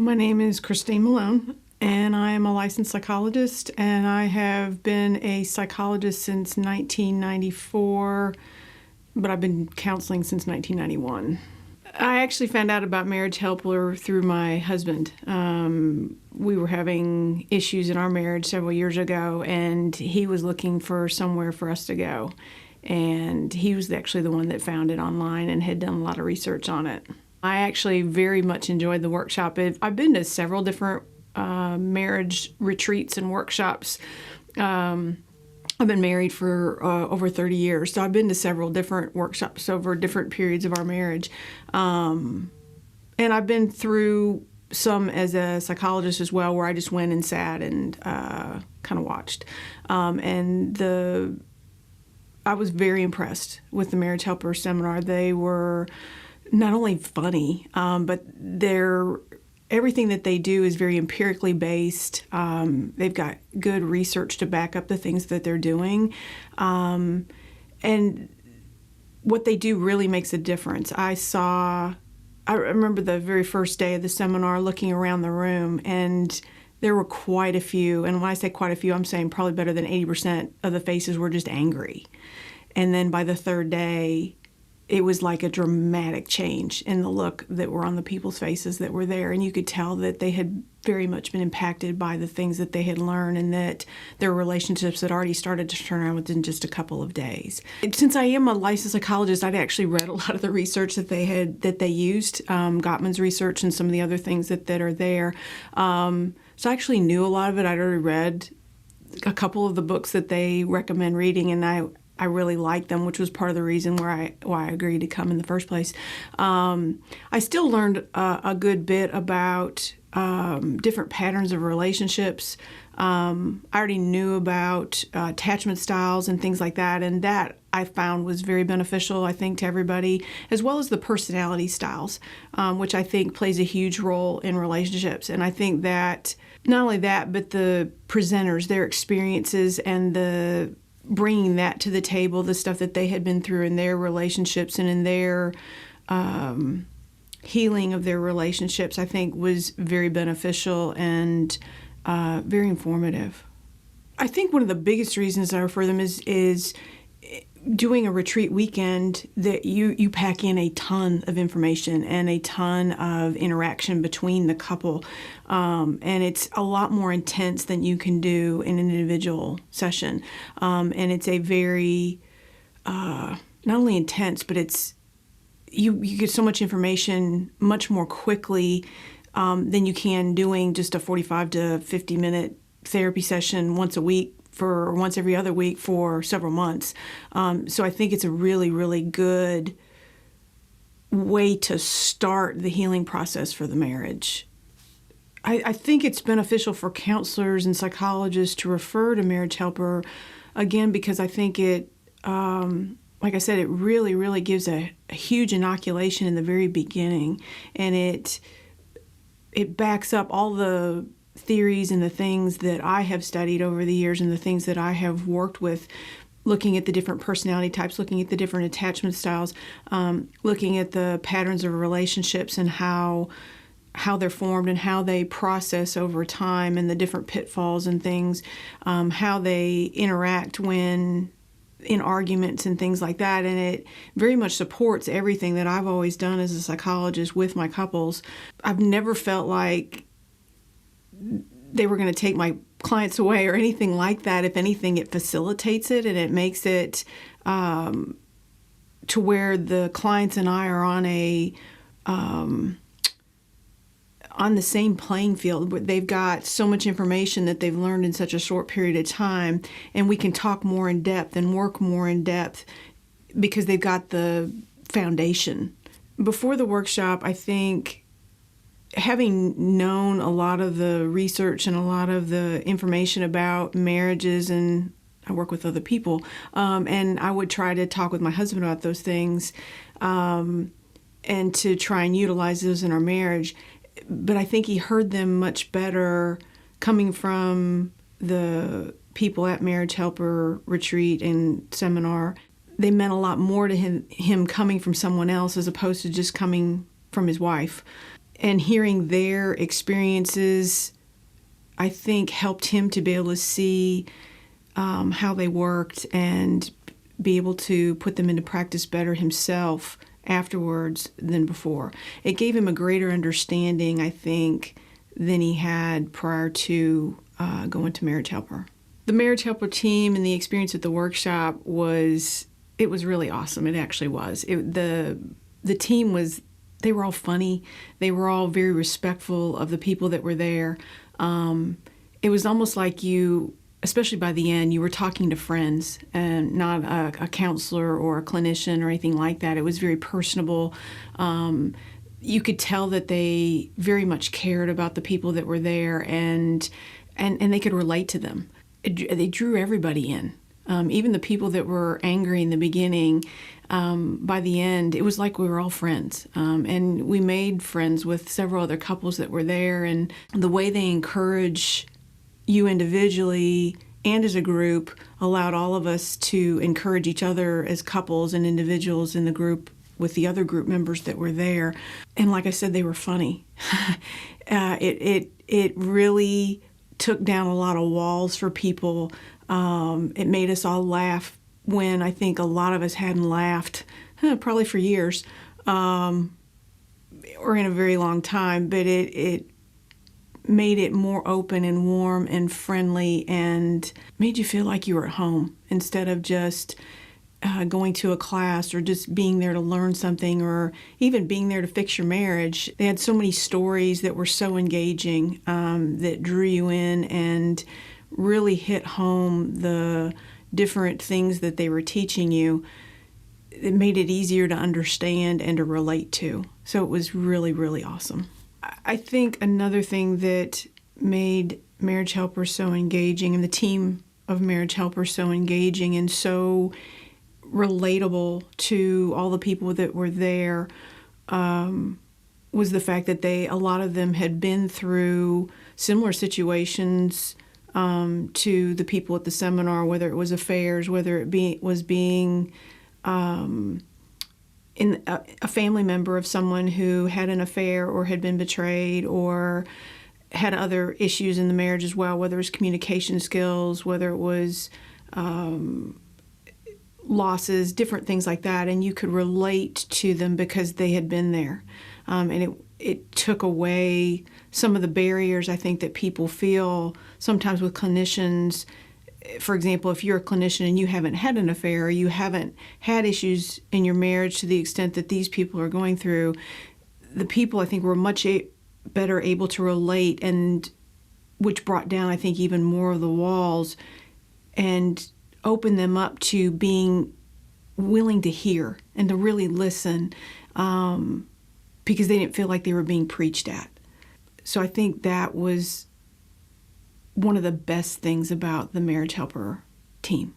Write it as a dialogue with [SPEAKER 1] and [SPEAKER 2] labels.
[SPEAKER 1] My name is Christine Malone, and I am a licensed psychologist, and I have been a psychologist since 1994, but I've been counseling since 1991. I actually found out about Marriage Helper through my husband. We were having issues in our marriage several years ago, and he was looking for somewhere for us to go. And he was actually the one that found it online and had done a lot of research on it. I actually very much enjoyed the workshop. I've been to several different marriage retreats and workshops. I've been married for over 30 years, so I've been to several different workshops over different periods of our marriage. And I've been through some as a psychologist as well, where I just went and sat and kind of watched. I was very impressed with the Marriage Helper seminar. They were not only funny, but everything that they do is very empirically based. They've got good research to back up the things that they're doing. And what they do really makes a difference. I remember the very first day of the seminar looking around the room, and there were quite a few. And when I say quite a few, I'm saying probably better than 80% of the faces were just angry. And then by the third day, it was like a dramatic change in the look that were on the people's faces that were there. And you could tell that they had very much been impacted by the things that they had learned, and that their relationships had already started to turn around within just a couple of days. Since I am a licensed psychologist, I'd actually read a lot of the research that they used, Gottman's research and some of the other things that are there. So I actually knew a lot of it. I'd already read a couple of the books that they recommend reading, and I really liked them, which was part of the reason why I agreed to come in the first place. I still learned a good bit about different patterns of relationships. I already knew about attachment styles and things like that, and that I found was very beneficial, I think, to everybody, as well as the personality styles, which I think plays a huge role in relationships. And I think that not only that, but the presenters, their experiences, and the bringing that to the table, the stuff that they had been through in their relationships and in their healing of their relationships, I think was very beneficial and very informative. I think one of the biggest reasons I refer them is doing a retreat weekend, that you pack in a ton of information and a ton of interaction between the couple. And it's a lot more intense than you can do in an individual session. And it's a very, not only intense, but it's, you get so much information much more quickly than you can doing just a 45 to 50 minute therapy session once a week or once every other week for several months. So I think it's a really, really good way to start the healing process for the marriage. I think it's beneficial for counselors and psychologists to refer to Marriage Helper, again, because I think it, like I said, it really, really gives a huge inoculation in the very beginning, and it backs up all the theories and the things that I have studied over the years and the things that I have worked with, looking at the different personality types, looking at the different attachment styles, looking at the patterns of relationships and how they're formed and how they process over time, and the different pitfalls and things, how they interact when in arguments and things like that. And it very much supports everything that I've always done as a psychologist with my couples. I've never felt like they were going to take my clients away or anything like that. If anything, it facilitates it, and it makes it to where the clients and I are on the same playing field. They've got so much information that they've learned in such a short period of time, and we can talk more in depth and work more in depth because they've got the foundation. Before the workshop, I think, having known a lot of the research and a lot of the information about marriages, and I work with other people, and I would try to talk with my husband about those things, and to try and utilize those in our marriage. But I think he heard them much better coming from the people at Marriage Helper retreat and seminar. They meant a lot more to him coming from someone else as opposed to just coming from his wife. And hearing their experiences, I think, helped him to be able to see how they worked and be able to put them into practice better himself afterwards than before. It gave him a greater understanding, I think, than he had prior to going to Marriage Helper. The Marriage Helper team and the experience at the workshop was really awesome. It actually was. The team was, they were all funny. They were all very respectful of the people that were there. It was almost like you, especially by the end, you were talking to friends and not a counselor or a clinician or anything like that. It was very personable. You could tell that they very much cared about the people that were there, and they could relate to them. They drew everybody in. Even the people that were angry in the beginning, by the end, it was like we were all friends. And we made friends with several other couples that were there. And the way they encourage you individually and as a group allowed all of us to encourage each other as couples and individuals in the group with the other group members that were there. And like I said, they were funny. It really took down a lot of walls for people. It made us all laugh when I think a lot of us hadn't laughed, probably for years, or in a very long time. But it made it more open and warm and friendly and made you feel like you were at home instead of just going to a class or just being there to learn something or even being there to fix your marriage. They had so many stories that were so engaging, that drew you in and really hit home the different things that they were teaching you. It made it easier to understand and to relate to. So it was really, really awesome. I think another thing that made Marriage Helper so engaging and the team of Marriage Helper so engaging and so relatable to all the people that were there was the fact that a lot of them had been through similar situations to the people at the seminar, whether it was affairs, whether it was being in a family member of someone who had an affair or had been betrayed or had other issues in the marriage as well, whether it was communication skills, whether it was losses, different things like that, and you could relate to them because they had been there. And it took away some of the barriers I think that people feel sometimes with clinicians. For example, if you're a clinician and you haven't had an affair or you haven't had issues in your marriage to the extent that these people are going through, the people I think were much better able to relate, and which brought down I think even more of the walls and opened them up to being willing to hear and to really listen, because they didn't feel like they were being preached at. So I think that was one of the best things about the Marriage Helper team.